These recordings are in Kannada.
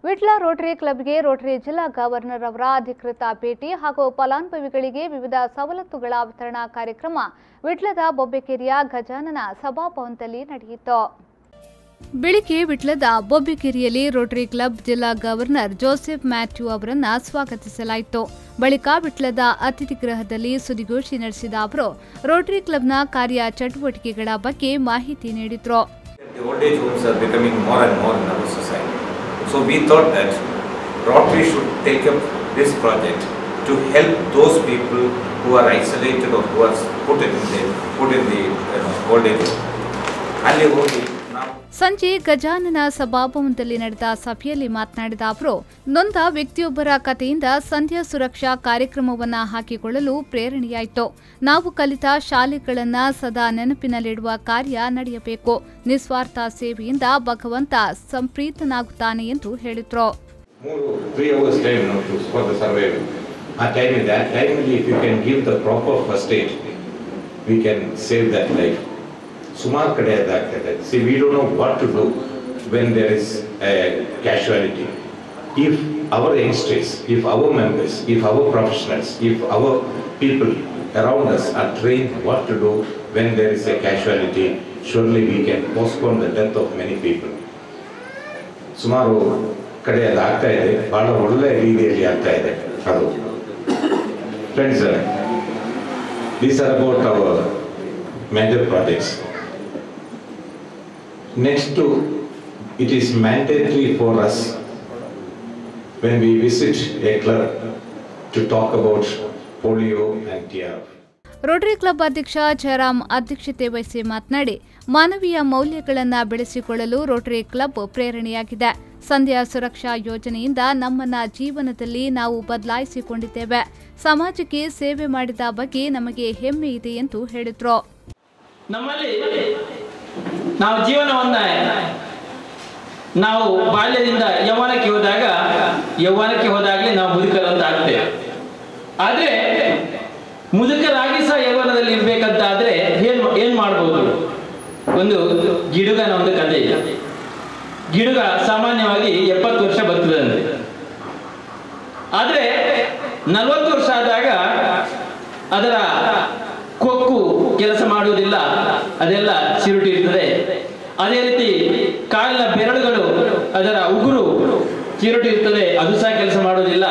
ವಿಟ್ಲ ರೋಟರಿ ಕ್ಲಬ್ಗೆ ರೋಟರಿ ಜಿಲ್ಲಾ ಗವರ್ನರ್ ಅವರ ಅಧಿಕೃತ ಭೇಟಿ ಹಾಗೂ ಫಲಾನುಭವಿಗಳಿಗೆ ವಿವಿಧ ಸವಲತ್ತುಗಳ ವಿತರಣಾ ಕಾರ್ಯಕ್ರಮ ವಿಟ್ಲದ ಬೊಬ್ಬೆಕೆರೆಯ ಗಜಾನನ ಸಭಾಭವನದಲ್ಲಿ ನಡೆಯಿತು. ಬೆಳಿಗ್ಗೆ ವಿಟ್ಲದ ಬೊಬ್ಬೆಕೆರೆಯಲ್ಲಿ ರೋಟರಿ ಕ್ಲಬ್ ಜಿಲ್ಲಾ ಗವರ್ನರ್ ಜೋಸೆಫ್ ಮ್ಯಾಥ್ಯೂ ಅವರನ್ನು ಸ್ವಾಗತಿಸಲಾಯಿತು. ಬಳಿಕ ವಿಟ್ಲದ ಅತಿಥಿ ಗೃಹದಲ್ಲಿ ಸುದ್ದಿಗೋಷ್ಠಿ ನಡೆಸಿದ ಅವರು ರೋಟರಿ ಕ್ಲಬ್ನ ಕಾರ್ಯ ಚಟುವಟಿಕೆಗಳ ಬಗ್ಗೆ ಮಾಹಿತಿ ನೀಡಿದರು. So we thought that Rotary should take up this project to help those people who are isolated or who are put in the old age home. ಸಂಜೆ ಗಜಾನನ ಸಭಾಭವನದಲ್ಲಿ ನಡೆದ ಸಭೆಯಲ್ಲಿ ಮಾತನಾಡಿದ ಅವರು ನೊಂದ ವ್ಯಕ್ತಿಯೊಬ್ಬರ ಕಥೆಯಿಂದ ಸಂಧ್ಯಾ ಸುರಕ್ಷಾ ಕಾರ್ಯಕ್ರಮವನ್ನು ಹಾಕಿಕೊಳ್ಳಲು ಪ್ರೇರಣೆಯಾಯಿತು. ನಾವು ಕಲಿತ ಶಾಲೆಗಳನ್ನು ಸದಾ ನೆನಪಿನಲ್ಲಿಡುವ ಕಾರ್ಯ ನಡೆಯಬೇಕು. ನಿಸ್ವಾರ್ಥ ಸೇವೆಯಿಂದ ಭಗವಂತ ಸಂಪ್ರೀತನಾಗುತ್ತಾನೆ ಎಂದು ಹೇಳಿದರು. Sumar kade adagtade. See, we don't know what to do when there is a casualty. If our youngsters, if our members, if our professionals, if our people around us are trained what to do when there is a casualty, surely we can postpone the death of many people. Sumaru kade adagta ide, bala olle reediyalli agta ide adu. Friends, these are about our major projects. Next to it is mandatory for us when we visit a club to talk about polio and TRF. Rotary club ಅಧ್ಯಕ್ಷ ಜಯರಾಮ್ ಅಧ್ಯಕ್ಷತೆ ವಹಿಸಿ ಮಾತನಾಡಿ ಮಾನವೀಯ ಮೌಲ್ಯಗಳನ್ನು ಬೆಳೆಸಿಕೊಳ್ಳಲು ರೋಟರಿ ಕ್ಲಬ್ ಪ್ರೇರಣೆಯಾಗಿದೆ. ಸಂಧ್ಯಾ ಸುರಕ್ಷಾ ಯೋಜನೆಯಿಂದ ನಮ್ಮನ್ನ ಜೀವನದಲ್ಲಿ ನಾವು ಬದಲಾಯಿಸಿಕೊಂಡಿದ್ದೇವೆ. ಸಮಾಜಕ್ಕೆ ಸೇವೆ ಮಾಡಿದ ಬಗ್ಗೆ ನಮಗೆ ಹೆಮ್ಮೆ ಇದೆ ಎಂದು ಹೇಳಿದರು. ನಾವು ಜೀವನವನ್ನ ನಾವು ಬಾಲ್ಯದಿಂದ ಯೌವನಕ್ಕೆ ಹೋದಾಗಲೇ ನಾವು ಮುದುಕರು ಅಂತ ಆಗ್ತೇವೆ. ಆದ್ರೆ ಮುದುಕರಾಗಿ ಸಹ ಯೌವನದಲ್ಲಿ ಇರ್ಬೇಕಂತ ಆದ್ರೆ ಏನ್ ಮಾಡ್ಬೋದು? ಒಂದು ಗಿಡುಗನ ಒಂದು ಕಥೆ ಇದೆ. ಗಿಡುಗ ಸಾಮಾನ್ಯವಾಗಿ 70 ವರ್ಷ ಬರ್ತದಂತೆ. ಆದ್ರೆ 40 ವರ್ಷ ಆದಾಗ ಅದರ ಕೊಕ್ಕು ಕೆಲಸ ಮಾಡುವುದಿಲ್ಲ, ಅದೆಲ್ಲ ಚಿರುಟಿ ಇರ್ತದೆ. ಅದೇ ರೀತಿ ಕಾಲಿನ ಬೆರಳುಗಳು, ಅದರ ಉಗುರು ಚಿರುಟಿ ಇರ್ತದೆ, ಅದು ಸಹ ಕೆಲಸ ಮಾಡುವುದಿಲ್ಲ.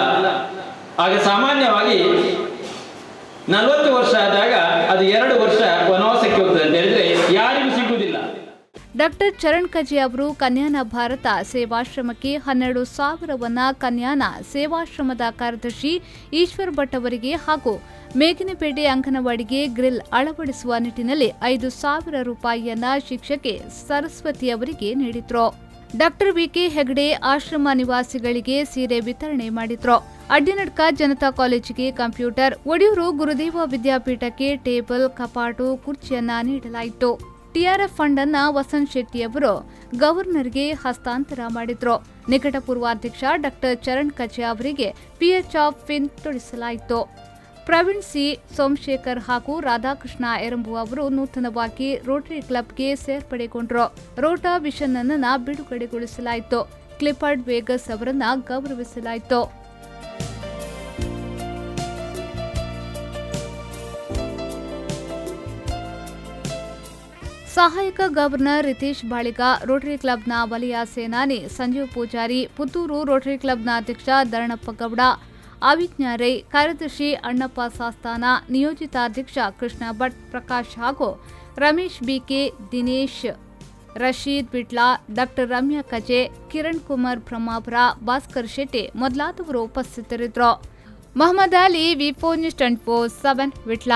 ಆಗ ಸಾಮಾನ್ಯವಾಗಿ 40 ವರ್ಷ ಆದಾಗ ಅದು 2 ವರ್ಷ ವನವಾಸಕ್ಕೆ ಹೋಗ್ತದೆ ಅಂತ ಹೇಳಿದ್ರೆ ಯಾರಿಗೂ ಸಿಗುವುದಿಲ್ಲ. ಡಾಕ್ಟರ್ ಚರಣ್ ಕಜೆ ಅವರು ಕನ್ಯಾನ ಭಾರತ ಸೇವಾಶ್ರಮಕ್ಕೆ 12,000 ಕನ್ಯಾನ ಸೇವಾಶ್ರಮದ ಕಾರ್ಯದರ್ಶಿ ಈಶ್ವರ್ ಭಟ್ ಅವರಿಗೆ ಹಾಗೂ ಮೇಘನಪೇಟೆ ಅಂಗನವಾಡಿಗೆ ಗ್ರಿಲ್ ಅಳವಡಿಸುವ ನಿಟ್ಟಿನಲ್ಲಿ 5,000 ರೂಪಾಯಿಯನ್ನ ಶಿಕ್ಷಕಿ ಸರಸ್ವತಿ ಅವರಿಗೆ ನೀಡಿದ್ರು. ಡಾಕ್ಟರ್ ವಿಕೆ ಹೆಗಡೆ ಆಶ್ರಮ ನಿವಾಸಿಗಳಿಗೆ ಸೀರೆ ವಿತರಣೆ ಮಾಡಿದ್ರು. ಅಡ್ಡಿನಡ್ಕ ಜನತಾ ಕಾಲೇಜಿಗೆ ಕಂಪ್ಯೂಟರ್, ಒಡಿಯೂರು ಗುರುದೇವ ವಿದ್ಯಾಪೀಠಕ್ಕೆ ಟೇಬಲ್, ಕಪಾಟು, ಕುರ್ಚಿಯನ್ನ ನೀಡಲಾಯಿತು. ಟಿಆರ್ಎಫ್ ಫಂಡ್ ಅನ್ನ ವಸಂತ್ ಶೆಟ್ಟಿ ಅವರು ಗವರ್ನರ್ಗೆ ಹಸ್ತಾಂತರ ಮಾಡಿದ್ರು. ನಿಕಟ ಪೂರ್ವಾಧ್ಯಕ್ಷ ಡಾಕ್ಟರ್ ಚರಣ್ ಕಚೆ ಅವರಿಗೆ ಪಿಎಚ್ ಆಫ್ ಫಿನ್ ತೊಡಿಸಲಾಯಿತು. ಪ್ರವೀಣ್ ಸಿ, ಸೋಮಶೇಖರ್ ಹಾಗೂ ರಾಧಾಕೃಷ್ಣ ಎರಂಬು ಅವರು ನೂತನವಾಗಿ ರೋಟರಿ ಕ್ಲಬ್ಗೆ ಸೇರ್ಪಡೆಗೊಂಡರು. ರೋಟಾ ವಿಷನ್ ಅನ್ನ ಬಿಡುಗಡೆಗೊಳಿಸಲಾಯಿತು. ಕ್ಲಿಫರ್ಡ್ ವೇಗಸ್ ಅವರನ್ನ ಗೌರವಿಸಲಾಯಿತು. ಸಹಾಯಕ ಗವರ್ನರ್ ರಿತೇಶ್ ಬಾಳಿಗ, ರೋಟರಿ ಕ್ಲಬ್ನ ವಲಯ ಸೇನಾನಿ ಸಂಜೀವ್ ಪೂಜಾರಿ, ಪುತ್ತೂರು ರೋಟರಿ ಕ್ಲಬ್ನ ಅಧ್ಯಕ್ಷ ಧರಣಪ್ಪ ಗೌಡ, ಅವಿಜ್ಞಾರೈ, ಕಾರ್ಯದರ್ಶಿ ಅಣ್ಣಪ್ಪ ಸಾಸ್ತಾನ, ನಿಯೋಜಿತ ಅಧ್ಯಕ್ಷ ಕೃಷ್ಣ ಭಟ್, ಪ್ರಕಾಶ್ ಹಾಗೂ ರಮೇಶ್ ಬಿಕೆ, ದಿನೇಶ್, ರಶೀದ್ ಬಿಟ್ಲಾ, ಡಾಕ್ಟರ್ ರಮ್ಯಾ ಕಜೆ, ಕಿರಣ್ ಕುಮಾರ್ ಬ್ರಹ್ಮಾಪುರ, ಭಾಸ್ಕರ್ ಶೆಟ್ಟಿ ಮೊದಲಾದವರು ಉಪಸ್ಥಿತರಿದ್ದರು. ಮೊಹಮ್ಮದ್ ಅಲಿ, ವಿ4 ನ್ಯೂಸ್ 24/7 ವಿಟ್ಲ.